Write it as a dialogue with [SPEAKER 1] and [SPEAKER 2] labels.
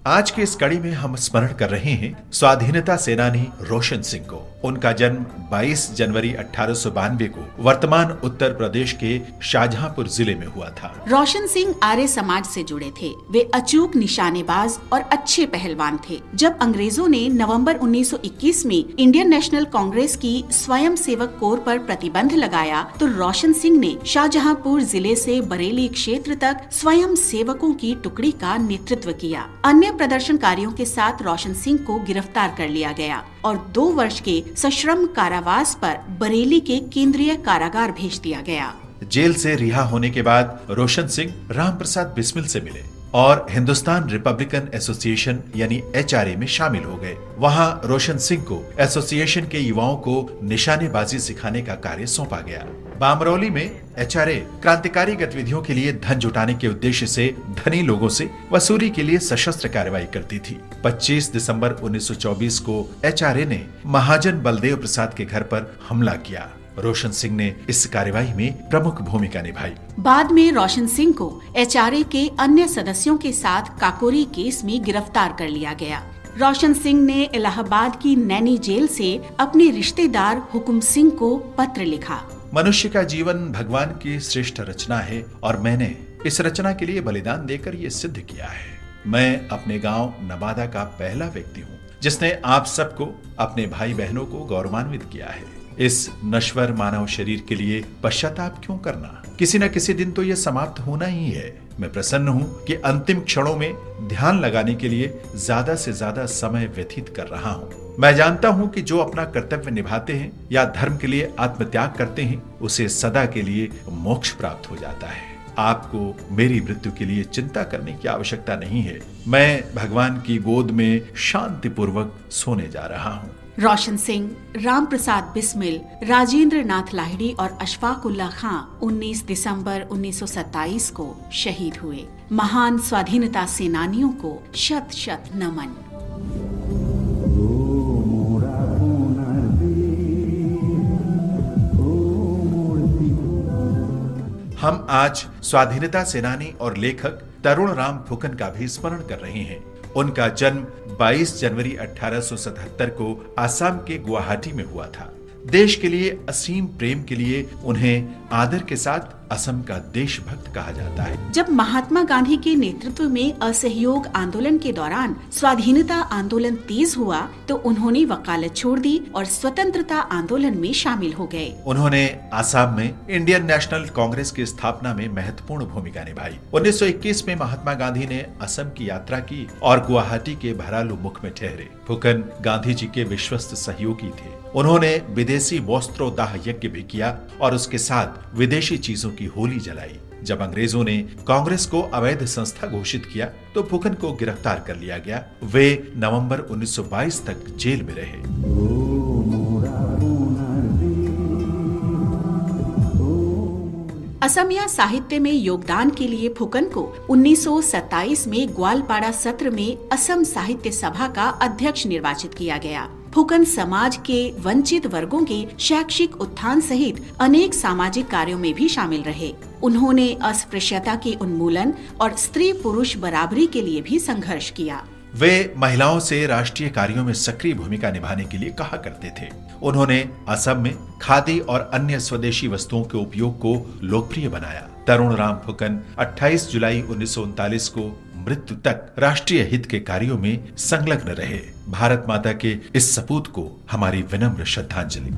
[SPEAKER 1] आज की इस कड़ी में हम स्मरण कर रहे हैं स्वाधीनता सेनानी रोशन सिंह को। उनका जन्म 22 जनवरी 1892 को वर्तमान उत्तर प्रदेश के शाहजहांपुर जिले में हुआ था।
[SPEAKER 2] रोशन सिंह आर्य समाज से जुड़े थे। वे अचूक निशानेबाज और अच्छे पहलवान थे। जब अंग्रेजों ने नवंबर 1921 में इंडियन नेशनल कांग्रेस की स्वयं सेवक कोर पर प्रतिबंध लगाया तो रोशन सिंह ने शाहजहांपुर जिले से बरेली क्षेत्र तक स्वयं सेवकों की टुकड़ी का नेतृत्व किया। अन्य प्रदर्शनकारियों के साथ रोशन सिंह को गिरफ्तार कर लिया गया और 2 वर्ष के सश्रम कारावास पर बरेली के केंद्रीय कारागार भेज दिया गया।
[SPEAKER 1] जेल से रिहा होने के बाद रोशन सिंह राम प्रसाद बिस्मिल से मिले और हिंदुस्तान रिपब्लिकन एसोसिएशन यानी HRA में शामिल हो गए। वहां रोशन सिंह को एसोसिएशन के युवाओं को निशानेबाजी सिखाने का कार्य सौंपा गया। बामरौली में HRA क्रांतिकारी गतिविधियों के लिए धन जुटाने के उद्देश्य से धनी लोगों से वसूली के लिए सशस्त्र कार्रवाई करती थी। 25 दिसंबर 1924 को HRA ने महाजन बलदेव प्रसाद के घर पर हमला किया। रोशन सिंह ने इस कार्यवाही में प्रमुख भूमिका निभाई।
[SPEAKER 2] बाद में रोशन सिंह को HRA के अन्य सदस्यों के साथ काकोरी केस में गिरफ्तार कर लिया गया। रोशन सिंह ने इलाहाबाद की नैनी जेल से अपने रिश्तेदार हुकुम सिंह को पत्र लिखा।
[SPEAKER 1] मनुष्य का जीवन भगवान की श्रेष्ठ रचना है और मैंने इस रचना के लिए बलिदान देकर ये सिद्ध किया है। मैं अपने गांव नवादा का पहला व्यक्ति हूँ जिसने आप सबको, अपने भाई बहनों को गौरवान्वित किया है। इस नश्वर मानव शरीर के लिए पश्चाताप क्यों करना? किसी न किसी दिन तो ये समाप्त होना ही है। मैं प्रसन्न हूँ कि अंतिम क्षणों में ध्यान लगाने के लिए ज्यादा से ज्यादा समय व्यतीत कर रहा हूँ। मैं जानता हूँ कि जो अपना कर्तव्य निभाते हैं या धर्म के लिए आत्मत्याग करते हैं उसे सदा के लिए मोक्ष प्राप्त हो जाता है। आपको मेरी मृत्यु के लिए चिंता करने की आवश्यकता नहीं है। मैं भगवान की गोद में शांतिपूर्वक सोने जा रहा हूँ।
[SPEAKER 2] रोशन सिंह, राम प्रसाद बिस्मिल, राजेंद्र नाथ लाहिड़ी और अशफाक उल्लाह खां 19 दिसंबर 1927 को शहीद हुए। महान स्वाधीनता सेनानियों को शत शत नमन।
[SPEAKER 1] हम आज स्वाधीनता सेनानी और लेखक तरुण राम फुकन का भी स्मरण कर रहे हैं। उनका जन्म 22 जनवरी 1877 को आसाम के गुवाहाटी में हुआ था। देश के लिए असीम प्रेम के लिए उन्हें आदर के साथ असम का देशभक्त कहा जाता है।
[SPEAKER 2] जब महात्मा गांधी के नेतृत्व में असहयोग आंदोलन के दौरान स्वाधीनता आंदोलन तेज हुआ तो उन्होंने वकालत छोड़ दी और स्वतंत्रता आंदोलन में शामिल हो गए।
[SPEAKER 1] उन्होंने आसाम में इंडियन नेशनल कांग्रेस की स्थापना में महत्वपूर्ण भूमिका निभाई। 1921 में महात्मा गांधी ने असम की यात्रा की और गुवाहाटी के भरालू मुख में ठहरे। फुकन गांधी जी के विश्वस्त सहयोगी थे। उन्होंने विदेशी वस्त्रोदाह यज्ञ भी किया और उसके साथ विदेशी चीजों की होली जलाई। जब अंग्रेजों ने कांग्रेस को अवैध संस्था घोषित किया तो फुकन को गिरफ्तार कर लिया गया। वे नवंबर 1922 तक जेल में रहे।
[SPEAKER 2] असमिया साहित्य में योगदान के लिए फुकन को 1927 में ग्वालपाड़ा सत्र में असम साहित्य सभा का अध्यक्ष निर्वाचित किया गया। फुकन समाज के वंचित वर्गों के शैक्षिक उत्थान सहित अनेक सामाजिक कार्यों में भी शामिल रहे। उन्होंने अस्पृश्यता के उन्मूलन और स्त्री पुरुष बराबरी के लिए भी संघर्ष किया।
[SPEAKER 1] वे महिलाओं से राष्ट्रीय कार्यों में सक्रिय भूमिका निभाने के लिए कहा करते थे। उन्होंने असम में खादी और अन्य स्वदेशी वस्तुओं के उपयोग को लोकप्रिय बनाया। तरुण राम फुकन 28 जुलाई 1939 को मृत्यु तक राष्ट्रीय हित के कार्यों में संलग्न रहे। भारत माता के इस सपूत को हमारी विनम्र श्रद्धांजलि।